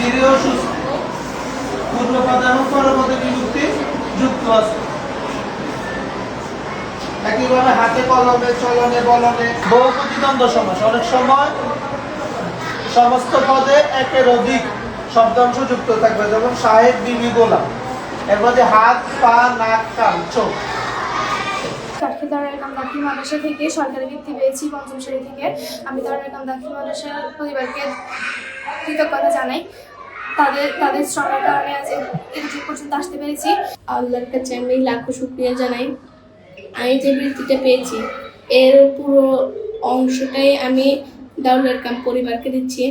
নিরীহ সুস্থ, পূর্বপদ এবং পরপদে বিভক্তি যুক্ত আছে। একইভাবে হাতে কলমে, চলনে বলনে, বহুপদী দ্বন্দ্ব সমাস। অনেক সময় সমস্ত পদে একের অধিক শব্দাংশ যুক্ত থাকবে, যেমন সাহেব, বিবি, গোলাম। এর মধ্যে হাত, পা, নাক, কান, চোখ। চাটখিল দারুল আরকাম দাখিল মাদ্রাসা থেকে সরকারি বৃত্তি পেয়েছি পঞ্চম শ্রেণী থেকে। আমি দারুল আরকাম দাখিল মাদ্রাসার পরিবারকে কৃতজ্ঞতা জানাই। তাদের শ্রমের কারণে আজ এতটুকু পর্যন্ত আসতে পেরেছি। আল্লাহর কাছে আমি লাখো শুকরিয়া জানাই। আমি যে বৃত্তিটা পেয়েছি এর পুরো অংশটাই আমি দারুল আরকাম পরিবারকে দিচ্ছি,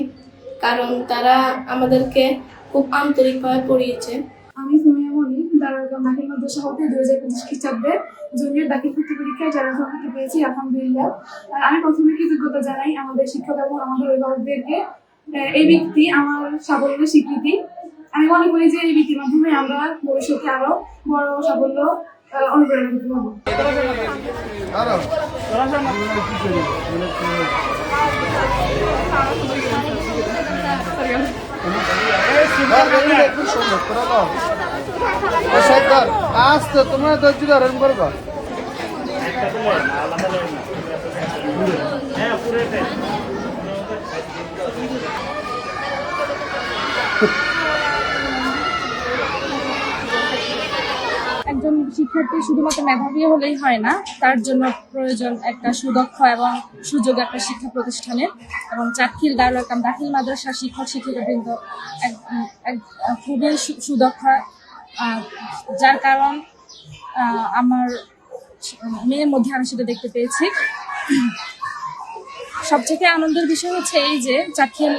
কারণ তারা আমাদেরকে খুব আন্তরিকভাবে পড়িয়েছে। আমি সুমিয়া মনি দারুল আরকাম দাখিল মাদ্রাসা হতে 2025 খ্রিস্টাব্দে জুনিয়র দাখিল ভর্তি পরীক্ষায় যারা ভর্তি পেয়েছি, আলহামদুলিল্লাহ। আমি প্রথমে কৃতজ্ঞতা জানাই আমাদের শিক্ষক এবং আমাদের অভিভাবকদেরকে। এই বৃত্তি আমার সাফল্যের স্বীকৃতি। আমি মনে করি যে এই বৃত্তির মাধ্যমে আমরা ভবিষ্যতে আরো বড় সাফল্য অনুপ্রেরণা করতে পারবো। আস্তে তোমরা ধৈর্য ধারণ করবা। একজন শিক্ষার্থী শুধুমাত্র মেধাবী হলেই হয় না, তার জন্য প্রয়োজন একটা সুদক্ষ এবং সুযোগ একটা শিক্ষা প্রতিষ্ঠানের। এবং চাটখিল দারুল আরকাম দাখিল মাদ্রাসার শিক্ষক শিক্ষিকাবৃন্দ খুবই সুদক্ষ, যার কারণ আমার মেয়ের মধ্যে আমি সেটা দেখতে পেয়েছি। সবথেকে আনন্দের বিষয় হচ্ছে এই যে চাটখিল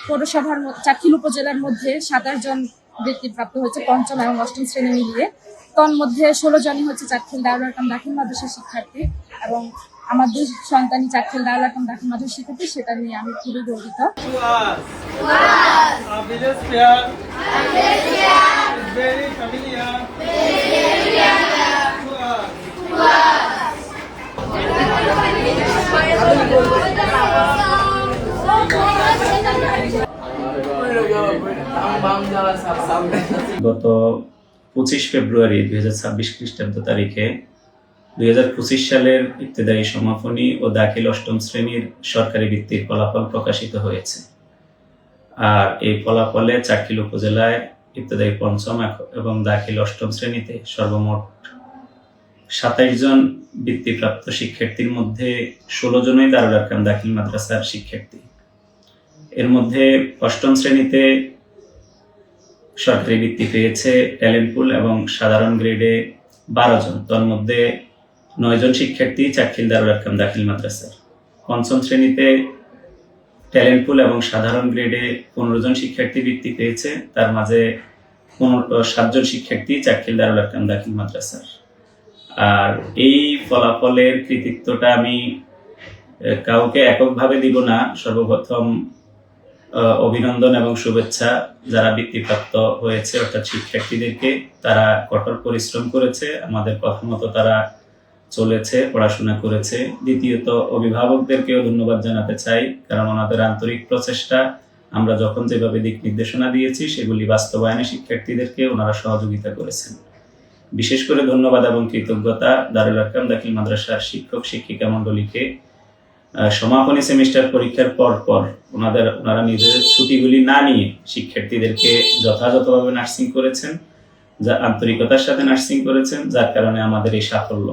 পৌরসভার চাটখিল উপজেলার মধ্যে 27 জন বৃত্তিপ্রাপ্ত হয়েছে পঞ্চম এবং অষ্টম শ্রেণী মিলিয়ে। তন্মধ্যে 16 জনই হচ্ছে চাটখিল দারুল আরকাম দাখিল মাদ্রাসার শিক্ষার্থী, এবং আমার দুই সন্তানই চাটখিল দারুল আরকাম দাখিল মাদ্রাসার শিক্ষার্থী, সেটা নিয়ে আমি খুবই গর্বিত। গত 25 ফেব্রুয়ারি 2026 খ্রিস্টাব্দ তারিখে 2025 সালের ইবতেদায়ী সমাপনী ও দাখিল অষ্টম শ্রেণীর সরকারি বৃত্তির ফলাফল প্রকাশিত হয়েছে। আর এই ফলাফলে চাটখিল উপজেলায় ইবতেদায়ী পঞ্চম এবং দাখিল অষ্টম শ্রেণীতে সর্বমোট 27 জন বৃত্তিপ্রাপ্ত শিক্ষার্থীর মধ্যে 16 জনই দারুল আরকাম দাখিল মাদ্রাসার শিক্ষার্থী। এর মধ্যে অষ্টম শ্রেণীতে সরকারি বৃত্তি পেয়েছে ট্যালেন্ট পুল এবং সাধারণ গ্রেডে 12 জন, তার মধ্যে 9 জন শিক্ষার্থী চাটখিল দারুল আরকাম দাখিল মাদ্রাসার। পঞ্চম শ্রেণীতে ট্যালেন্ট পুল এবং সাধারণ গ্রেডে 15 জন শিক্ষার্থী বৃত্তি পেয়েছে, তার মাঝে 7 জন শিক্ষার্থী চাটখিল দারুল আরকাম দাখিল মাদ্রাসার। আর এই ফলাফলের কৃতিত্বটা আমি কাউকে এককভাবে দিব না। সর্বপ্রথম অভিনন্দন এবং শুভেচ্ছা যারা বৃত্তিপ্রাপ্ত হয়েছে অর্থাৎ শিক্ষার্থীদেরকে। তারা কঠোর পরিশ্রম করেছে, আমাদের কথা মতো তারা চলেছে, পড়াশোনা করেছে। দ্বিতীয়ত অভিভাবকদেরকেও ধন্যবাদ জানাতে চাই, কারণ ওনাদের আন্তরিক প্রচেষ্টা, আমরা যখন যেভাবে দিক নির্দেশনা দিয়েছি সেগুলি বাস্তবায়নে শিক্ষার্থীদেরকে ওনারা সহযোগিতা করেছেন। বিশেষ করে ধন্যবাদ এবং কৃতজ্ঞতা দারুল আরকাম দাখিল মাদ্রাসার শিক্ষক শিক্ষিকা মণ্ডলীকে। সমাপনী সেমিস্টার পরীক্ষার পর ওনারা নিজেদের ছুটিগুলি না নিয়ে শিক্ষার্থীদেরকে যথাযথভাবে নার্সিং করেছেন, যা আন্তরিকতার সাথে নার্সিং করেছেন, যার কারণে আমাদের এই সাফল্য।